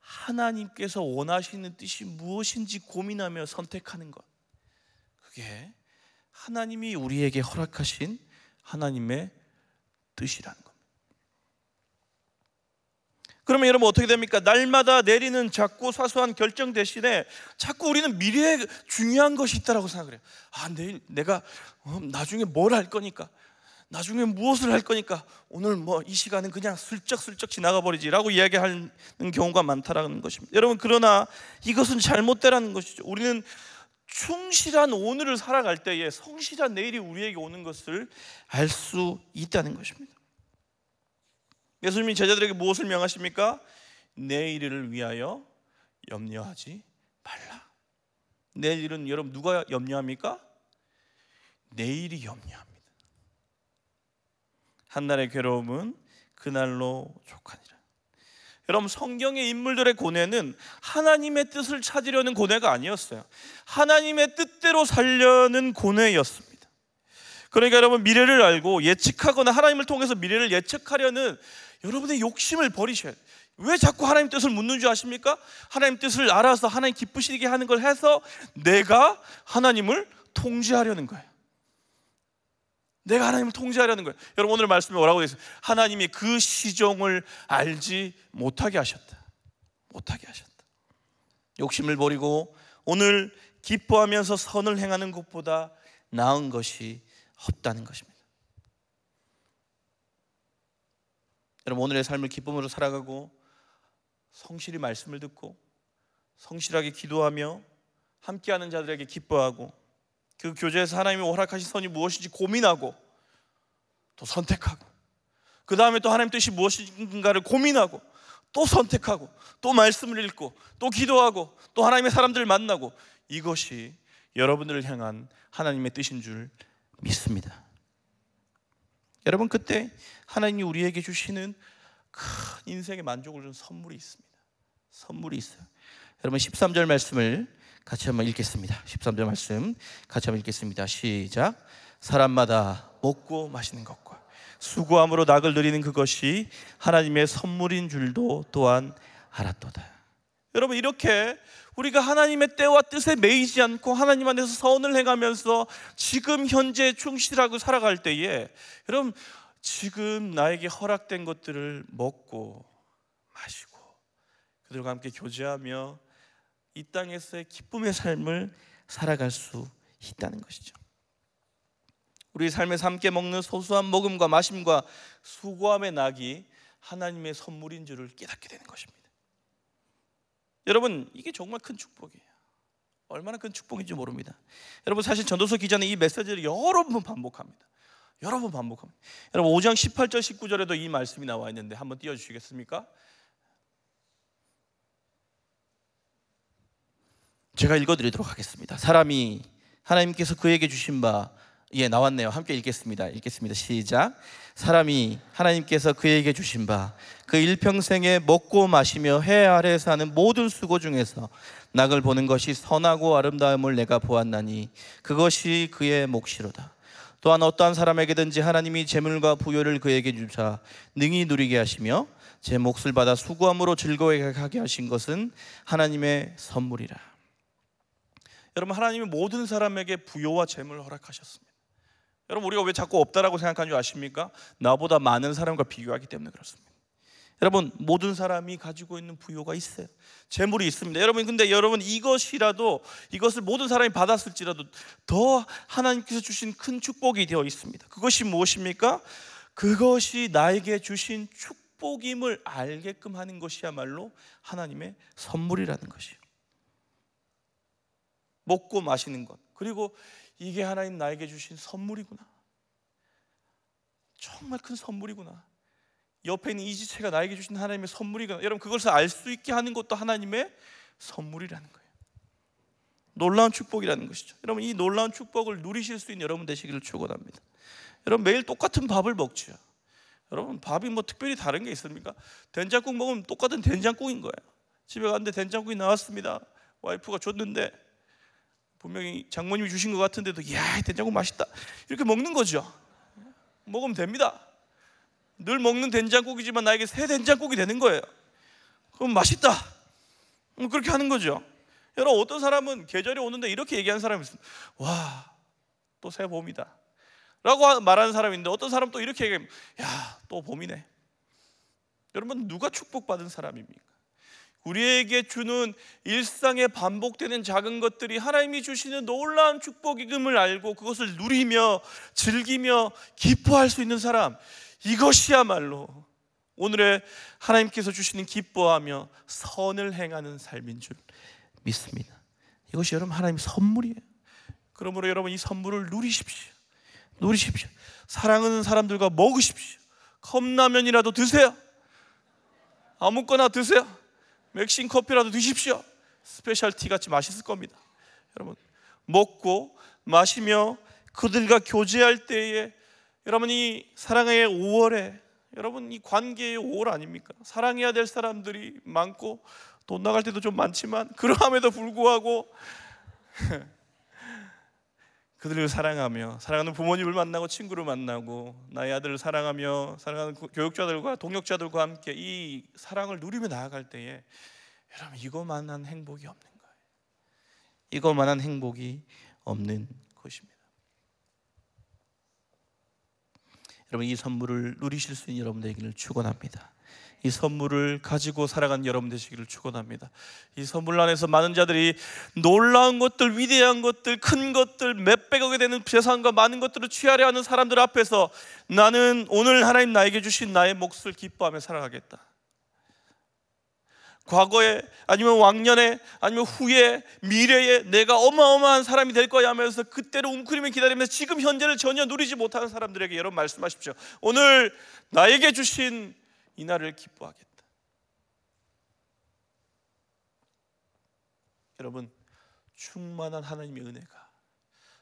하나님께서 원하시는 뜻이 무엇인지 고민하며 선택하는 것, 그게 하나님이 우리에게 허락하신 하나님의 뜻이라는 겁니다. 그러면 여러분 어떻게 됩니까? 날마다 내리는 작고 사소한 결정 대신에 자꾸 우리는 미래에 중요한 것이 있다고 생각을 해요. 내일 내가 나중에 뭘 할 거니까, 나중에 무엇을 할 거니까 오늘 이 시간은 그냥 슬쩍슬쩍 지나가 버리지라고 이야기하는 경우가 많다라는 것입니다. 여러분, 그러나 이것은 잘못되라는 것이죠. 우리는 충실한 오늘을 살아갈 때에 성실한 내일이 우리에게 오는 것을 알 수 있다는 것입니다. 예수님이 제자들에게 무엇을 명하십니까? 내일을 위하여 염려하지 말라. 내일은 여러분 누가 염려합니까? 내일이 염려합니다. 한날의 괴로움은 그날로 족하니라. 여러분, 성경의 인물들의 고뇌는 하나님의 뜻을 찾으려는 고뇌가 아니었어요. 하나님의 뜻대로 살려는 고뇌였습니다. 그러니까 여러분, 미래를 알고 예측하거나 하나님을 통해서 미래를 예측하려는 여러분의 욕심을 버리셔야 돼요. 왜 자꾸 하나님 뜻을 묻는 줄 아십니까? 하나님 뜻을 알아서 하나님 기쁘시게 하는 걸 해서 내가 하나님을 통제하려는 거예요. 내가 하나님을 통제하려는 거예요. 여러분, 오늘 말씀에 뭐라고 되어 있어요? 하나님이 그 시종을 알지 못하게 하셨다. 못하게 하셨다. 욕심을 버리고 오늘 기뻐하면서 선을 행하는 것보다 나은 것이 없다는 것입니다. 여러분, 오늘의 삶을 기쁨으로 살아가고 성실히 말씀을 듣고 성실하게 기도하며 함께하는 자들에게 기뻐하고 그 교제에서 하나님이 허락하신 선이 무엇인지 고민하고 또 선택하고 그 다음에 또 하나님 뜻이 무엇인가를 고민하고 또 선택하고 또 말씀을 읽고 또 기도하고 또 하나님의 사람들을 만나고, 이것이 여러분들을 향한 하나님의 뜻인 줄 믿습니다. 여러분, 그때 하나님이 우리에게 주시는 큰 인생의 만족을 주는 선물이 있습니다. 선물이 있어요. 여러분, 13절 말씀을 같이 한번 읽겠습니다. 13절 말씀 같이 한번 읽겠습니다. 시작. 사람마다 먹고 마시는 것과 수고함으로 낙을 누리는 그것이 하나님의 선물인 줄도 또한 알았도다. 여러분, 이렇게 우리가 하나님의 때와 뜻에 매이지 않고 하나님 안에서 선을 행하면서 지금 현재 충실하고 살아갈 때에 여러분, 지금 나에게 허락된 것들을 먹고 마시고 그들과 함께 교제하며 이 땅에서의 기쁨의 삶을 살아갈 수 있다는 것이죠. 우리 삶에서 함께 먹는 소소한 먹음과 마심과 수고함의 낙이 하나님의 선물인 줄을 깨닫게 되는 것입니다. 여러분, 이게 정말 큰 축복이에요. 얼마나 큰 축복인지 모릅니다. 여러분, 사실 전도서 기자는 이 메시지를 여러 번 반복합니다. 여러분 5장 18절 19절에도 이 말씀이 나와 있는데 한번 띄워주시겠습니까? 제가 읽어드리도록 하겠습니다. 사람이 하나님께서 그에게 주신 바, 나왔네요. 함께 읽겠습니다. 시작. 사람이 하나님께서 그에게 주신 바 그 일평생에 먹고 마시며 해 아래 사는 모든 수고 중에서 낙을 보는 것이 선하고 아름다움을 내가 보았나니 그것이 그의 몫이로다. 또한 어떠한 사람에게든지 하나님이 재물과 부요를 그에게 주사 능히 누리게 하시며 제 몫을 받아 수고함으로 즐거워하게 하신 것은 하나님의 선물이라. 여러분, 하나님이 모든 사람에게 부요와 재물을 허락하셨습니다. 여러분, 우리가 왜 자꾸 없다라고 생각하는 줄 아십니까? 나보다 많은 사람과 비교하기 때문에 그렇습니다. 여러분, 모든 사람이 가지고 있는 부요가 있어요. 재물이 있습니다. 여러분, 근데 여러분, 이것을 모든 사람이 받았을지라도 더 하나님께서 주신 큰 축복이 되어 있습니다. 그것이 무엇입니까? 그것이 나에게 주신 축복임을 알게끔 하는 것이야말로 하나님의 선물이라는 것이에요. 먹고 마시는 것, 그리고 이게 하나님 나에게 주신 선물이구나, 정말 큰 선물이구나, 옆에 있는 이 지체가 나에게 주신 하나님의 선물이구나, 여러분, 그것을 알 수 있게 하는 것도 하나님의 선물이라는 거예요. 놀라운 축복이라는 것이죠. 여러분, 이 놀라운 축복을 누리실 수 있는 여러분 되시기를 축원합니다. 여러분, 매일 똑같은 밥을 먹죠. 여러분, 밥이 뭐 특별히 다른 게 있습니까? 된장국 먹으면 똑같은 된장국인 거예요. 집에 갔는데 된장국이 나왔습니다. 와이프가 줬는데 분명히 장모님이 주신 것 같은데도 야, 된장국 맛있다 이렇게 먹는 거죠. 먹으면 됩니다. 늘 먹는 된장국이지만 나에게 새 된장국이 되는 거예요. 그럼 맛있다, 그렇게 하는 거죠. 여러분, 어떤 사람은 계절이 오는데 이렇게 얘기하는 사람이 있습니다. 와, 또 새 봄이다 라고 말하는 사람이 있는데, 어떤 사람은 또 이렇게 얘기합니다. 야, 또 봄이네. 여러분, 누가 축복받은 사람입니까? 우리에게 주는 일상에 반복되는 작은 것들이 하나님이 주시는 놀라운 축복임을 알고 그것을 누리며 즐기며 기뻐할 수 있는 사람, 이것이야말로 오늘의 하나님께서 주시는 기뻐하며 선을 행하는 삶인 줄 믿습니다. 이것이 여러분 하나님의 선물이에요. 그러므로 여러분, 이 선물을 누리십시오. 누리십시오. 사랑하는 사람들과 먹으십시오. 컵라면이라도 드세요. 아무거나 드세요. 맥심 커피라도 드십시오. 스페셜티 같이 맛있을 겁니다. 여러분, 먹고 마시며 그들과 교제할 때에 여러분, 이 사랑의 5월에 여러분, 이 관계의 5월 아닙니까? 사랑해야 될 사람들이 많고 돈 나갈 때도 좀 많지만 그럼에도 불구하고 그들을 사랑하며, 사랑하는 부모님을 만나고 친구를 만나고 나의 아들을 사랑하며 사랑하는 교육자들과 동역자들과 함께 이 사랑을 누리며 나아갈 때에 여러분, 이거만한 행복이 없는 거예요. 이거만한 행복이 없는 것입니다. 여러분, 이 선물을 누리실 수 있는 여러분 되기를 축원합니다. 이 선물을 가지고 살아가는 여러분 되시기를 축원합니다. 이 선물 안에서 많은 자들이 놀라운 것들, 위대한 것들, 큰 것들, 몇백억이 되는 재산과 많은 것들을 취하려 하는 사람들 앞에서 나는 오늘 하나님 나에게 주신 나의 몫을 기뻐하며 살아가겠다. 과거에 아니면 왕년에 아니면 후에 미래에 내가 어마어마한 사람이 될 거야 하면서 그때를 웅크리며 기다리면서 지금 현재를 전혀 누리지 못하는 사람들에게 여러분 말씀하십시오. 오늘 나에게 주신 이 날을 기뻐하겠다. 여러분, 충만한 하나님의 은혜가,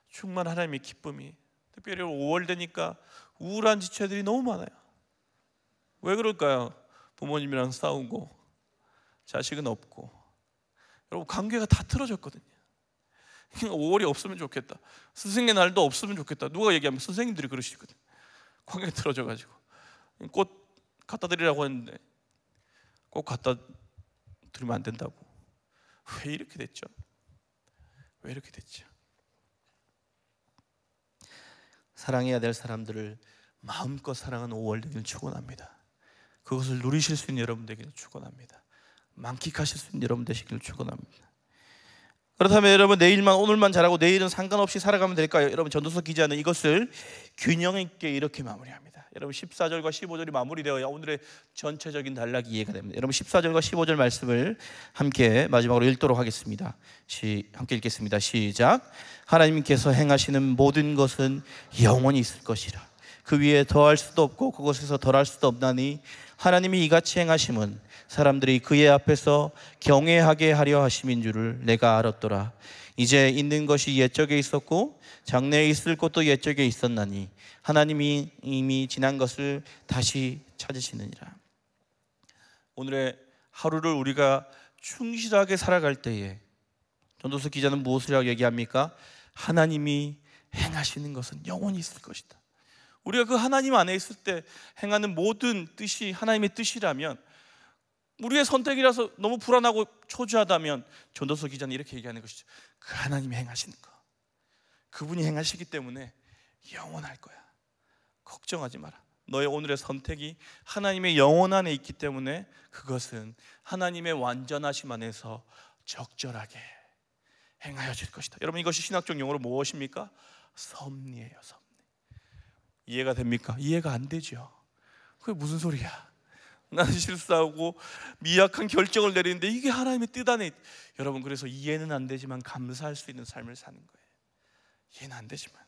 충만한 하나님의 기쁨이, 특별히 5월 되니까 우울한 지체들이 너무 많아요. 왜 그럴까요? 부모님이랑 싸우고 자식은 없고 여러분, 관계가 다 틀어졌거든요. 5월이 없으면 좋겠다, 스승의 날도 없으면 좋겠다, 누가 얘기하면 선생님들이 그러시거든. 관계가 틀어져가지고 꽃 갖다 드리라고 했는데 꼭 갖다 드리면 안 된다고. 왜 이렇게 됐죠? 왜 이렇게 됐죠? 사랑해야 될 사람들을 마음껏 사랑하는 5월 되기를 축원합니다. 그것을 누리실 수 있는 여러분 되기를 축원합니다. 만끽하실 수 있는 여러분 되시기를 축원합니다. 그렇다면 여러분, 내일만 오늘만 잘하고 내일은 상관없이 살아가면 될까요? 여러분, 전도서 기자는 이것을 균형 있게 이렇게 마무리합니다. 여러분, 14절과 15절이 마무리되어야 오늘의 전체적인 단락이 이해가 됩니다. 여러분, 14절과 15절 말씀을 함께 마지막으로 읽도록 하겠습니다. 함께 읽겠습니다. 시작. 하나님께서 행하시는 모든 것은 영원히 있을 것이라. 그 위에 더할 수도 없고 그곳에서 덜할 수도 없나니 하나님이 이같이 행하심은 사람들이 그의 앞에서 경외하게 하려 하심인 줄을 내가 알았더라. 이제 있는 것이 옛적에 있었고 장래에 있을 것도 옛적에 있었나니 하나님이 이미 지난 것을 다시 찾으시느니라. 오늘의 하루를 우리가 충실하게 살아갈 때에 전도서 기자는 무엇이라고 얘기합니까? 하나님이 행하시는 것은 영원히 있을 것이다. 우리가 그 하나님 안에 있을 때 행하는 모든 뜻이 하나님의 뜻이라면, 우리의 선택이라서 너무 불안하고 초조하다면 전도서 기자는 이렇게 얘기하는 것이죠. 그 하나님이 행하시는 거, 그분이 행하시기 때문에 영원할 거야. 걱정하지 마라. 너의 오늘의 선택이 하나님의 영원 안에 있기 때문에 그것은 하나님의 완전하심 안에서 적절하게 행하여질 것이다. 여러분, 이것이 신학적 용어로 무엇입니까? 섭리예요. 섭리. 이해가 됩니까? 이해가 안 되죠. 그게 무슨 소리야? 나는 실수하고 미약한 결정을 내리는데 이게 하나님의 뜻 안에 여러분, 그래서 이해는 안 되지만 감사할 수 있는 삶을 사는 거예요. 이해는 안 되지만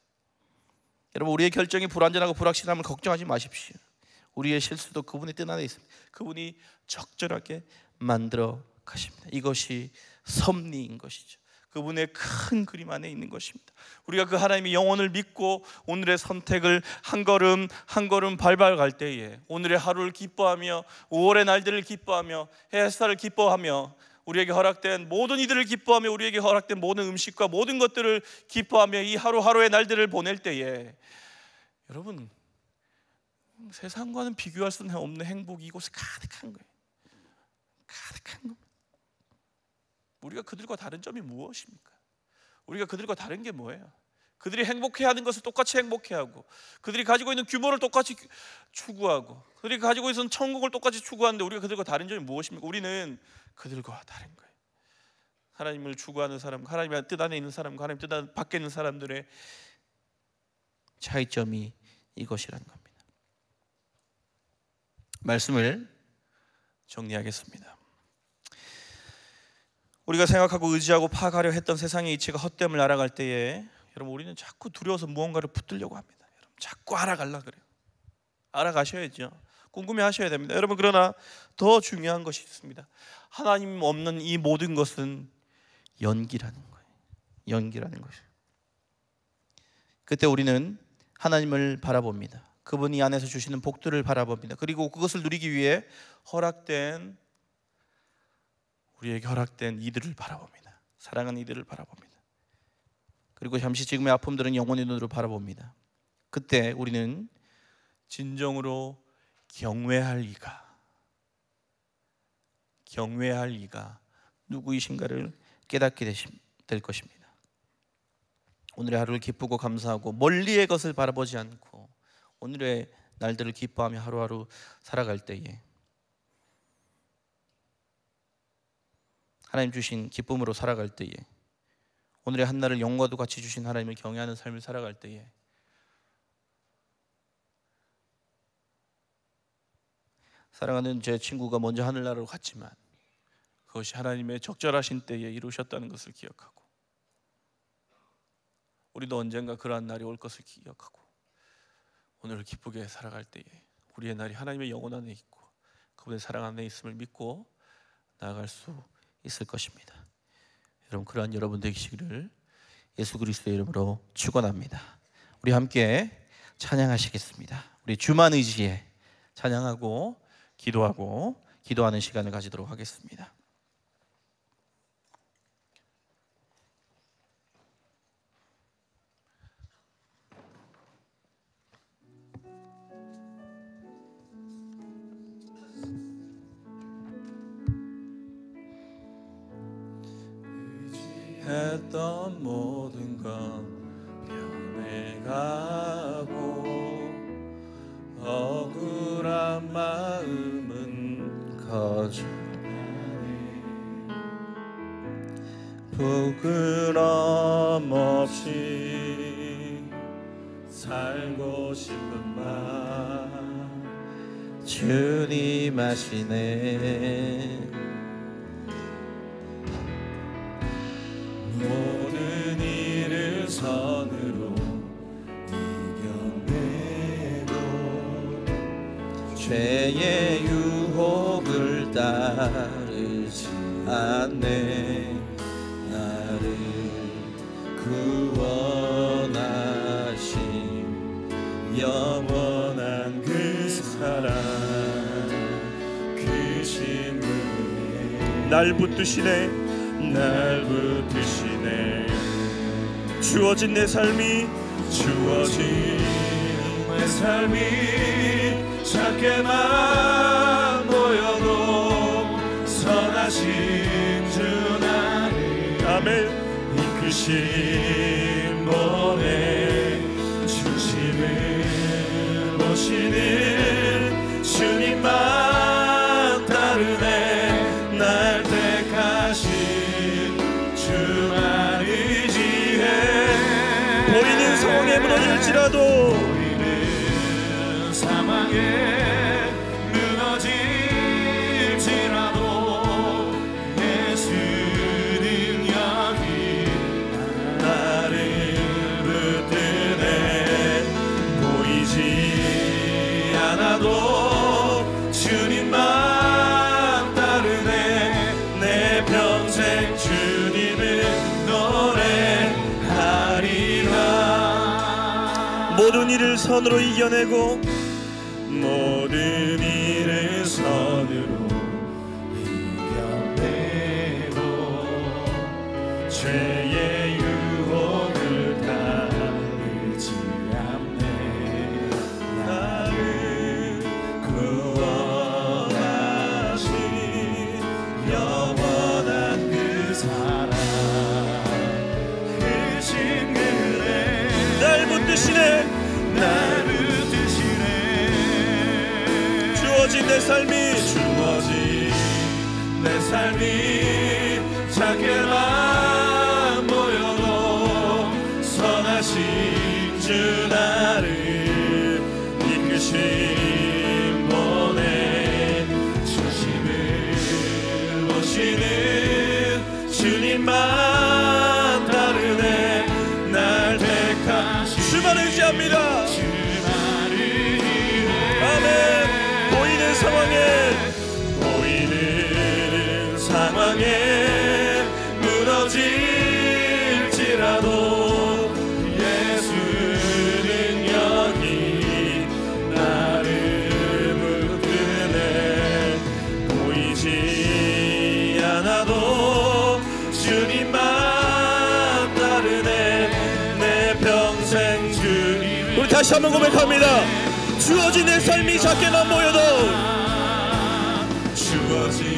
여러분, 우리의 결정이 불완전하고 불확실함을 걱정하지 마십시오. 우리의 실수도 그분의 뜻 안에 있습니다. 그분이 적절하게 만들어 가십니다. 이것이 섭리인 것이죠. 그분의 큰 그림 안에 있는 것입니다. 우리가 그 하나님의 영혼을 믿고 오늘의 선택을 한 걸음 한 걸음 밟아갈 때에 오늘의 하루를 기뻐하며 5월의 날들을 기뻐하며 햇살을 기뻐하며 우리에게 허락된 모든 이들을 기뻐하며 우리에게 허락된 모든 음식과 모든 것들을 기뻐하며 이 하루하루의 날들을 보낼 때에 여러분, 세상과는 비교할 수 없는 행복이 이곳에 가득한 거예요. 가득한 겁니다. 우리가 그들과 다른 점이 무엇입니까? 우리가 그들과 다른 게 뭐예요? 그들이 행복해하는 것을 똑같이 행복해하고 그들이 가지고 있는 규모를 똑같이 추구하고 그들이 가지고 있는 천국을 똑같이 추구하는데 우리가 그들과 다른 점이 무엇입니까? 우리는 그들과 다른 거예요. 하나님을 추구하는 사람, 하나님의 뜻 안에 있는 사람과 하나님 뜻 안에 밖에 있는 사람들의 차이점이 이것이라는 겁니다. 말씀을 정리하겠습니다. 우리가 생각하고 의지하고 파악하려 했던 세상의 이치가 헛됨을 알아갈 때에 여러분 우리는 자꾸 두려워서 무언가를 붙들려고 합니다. 여러분 자꾸 알아가려고 그래요. 알아가셔야죠. 궁금해하셔야 됩니다. 여러분 그러나 더 중요한 것이 있습니다. 하나님 없는 이 모든 것은 연기라는 거예요. 연기라는 것이에요. 그때 우리는 하나님을 바라봅니다. 그분이 안에서 주시는 복들을 바라봅니다. 그리고 그것을 누리기 위해 우리에게 허락된 이들을 바라봅니다. 사랑하는 이들을 바라봅니다. 그리고 잠시 지금의 아픔들은 영원의 눈으로 바라봅니다. 그때 우리는 진정으로 경외할 이가 누구이신가를 깨닫게 될 것입니다. 오늘의 하루를 기쁘고 감사하고 멀리의 것을 바라보지 않고 오늘의 날들을 기뻐하며 하루하루 살아갈 때에 하나님 주신 기쁨으로 살아갈 때에 오늘의 한날을 영과도 같이 주신 하나님을 경외하는 삶을 살아갈 때에 사랑하는 제 친구가 먼저 하늘나라로 갔지만 그것이 하나님의 적절하신 때에 이루셨다는 것을 기억하고 우리도 언젠가 그러한 날이 올 것을 기억하고 오늘을 기쁘게 살아갈 때에 우리의 날이 하나님의 영혼 안에 있고 그분의 사랑 안에 있음을 믿고 나아갈 수 있을 것입니다. 여러분 그러한 여러분 되시기를 예수 그리스도의 이름으로 축원합니다. 우리 함께 찬양하시겠습니다. 우리 주만 의지해 찬양하고 기도하는 시간을 가지도록 하겠습니다. 했던 모든 건 변해가고 억울한 마음은 커져가네. 부끄럼 없이 살고 싶은 마음 주님 아시네. 모든 일을 선으로 이겨내고 죄의 유혹을 따르지 않네. 나를 구원하신 영원한 그 사랑 그 신분에 날 붙드시네. 날 붙드시네. 주어진 내 삶이 작게만 보여도 선하신 주 나를 아멘 이끄신 몸에 중심을 보시는 주님만 따르네. 날 택하신 주만 의지해. 보이는 상황에 무너질지라도 보이는 상황에 무너질지라도 예수는 여기 나를 붙드네. 보이지 않아도 주님만 따르네. 내 평생 주님을 모든 일을 선으로 이겨내고 모든 일을 선으로 이겨내고 죄의 유혹을 따르지 않네. 나를 구원하신 영원한 그 사랑 크신 그대 날 붙드시네. 날 붙드시네. 주어진 내 삶이 내 삶이 작게만 보여도 선하신 주 나를 이끄신 분의 중심을 보시는 주님만 다르네. 날 택하신 주만 의지합니다. 아멘. 보이는 상황에 무너질지라도 예수는 여기 나를 붙드네. 보이지 않아도 주님만 따르네. 내 평생 주님. 우리 다시 한번 고백합니다. 주어진 내 삶이 작게만 보여도 주어진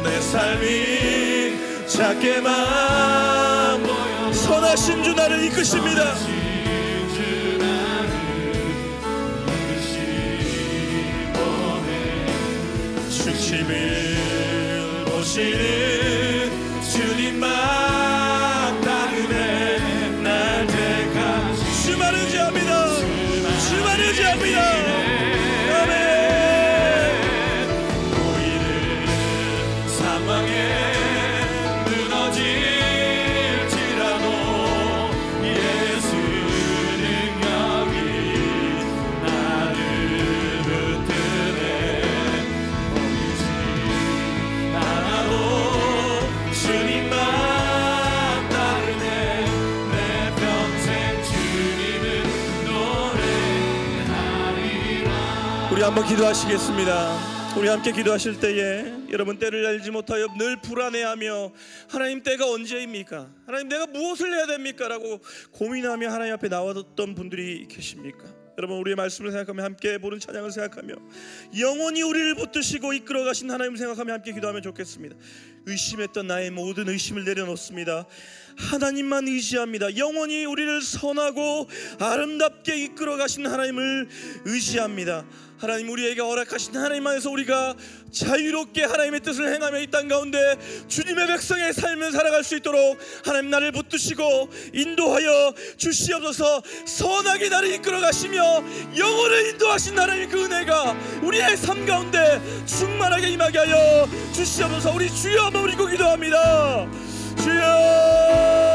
내 삶이 작게만 보여도 선하신 주 나를 이끄십니다. 중심을 보시는 주님만 다르네. 날 택하신 주만 의지합니다. 주만 의지합니다. 아멘. 보이는 상황에 무너질지라도 예수는 여기 나를 붙드네. 보이지 않아도 주님만 따르네. 내 평생 주님을 노래하리라. 우리 한번 기도하시겠습니다. 우리 함께 기도하실 때에 여러분 때를 알지 못하여 늘 불안해하며 하나님 때가 언제입니까? 하나님 내가 무엇을 해야 됩니까? 라고 고민하며 하나님 앞에 나왔던 분들이 계십니까? 여러분 우리의 말씀을 생각하며 함께 부른 찬양을 생각하며 영원히 우리를 붙드시고 이끌어 가신 하나님을 생각하며 함께 기도하면 좋겠습니다. 의심했던 나의 모든 의심을 내려놓습니다. 하나님만 의지합니다. 영원히 우리를 선하고 아름답게 이끌어 가신 하나님을 의지합니다. 하나님 우리에게 허락하신 하나님 안에서 우리가 자유롭게 하나님의 뜻을 행하며 이 땅 가운데 주님의 백성의 삶을 살아갈 수 있도록 하나님 나를 붙드시고 인도하여 주시옵소서. 선하게 나를 이끌어 가시며 영혼을 인도하신 하나님의 그 은혜가 우리의 삶 가운데 충만하게 임하게 하여 주시옵소서. 우리 주여 한번 부르고 기도합니다. 주여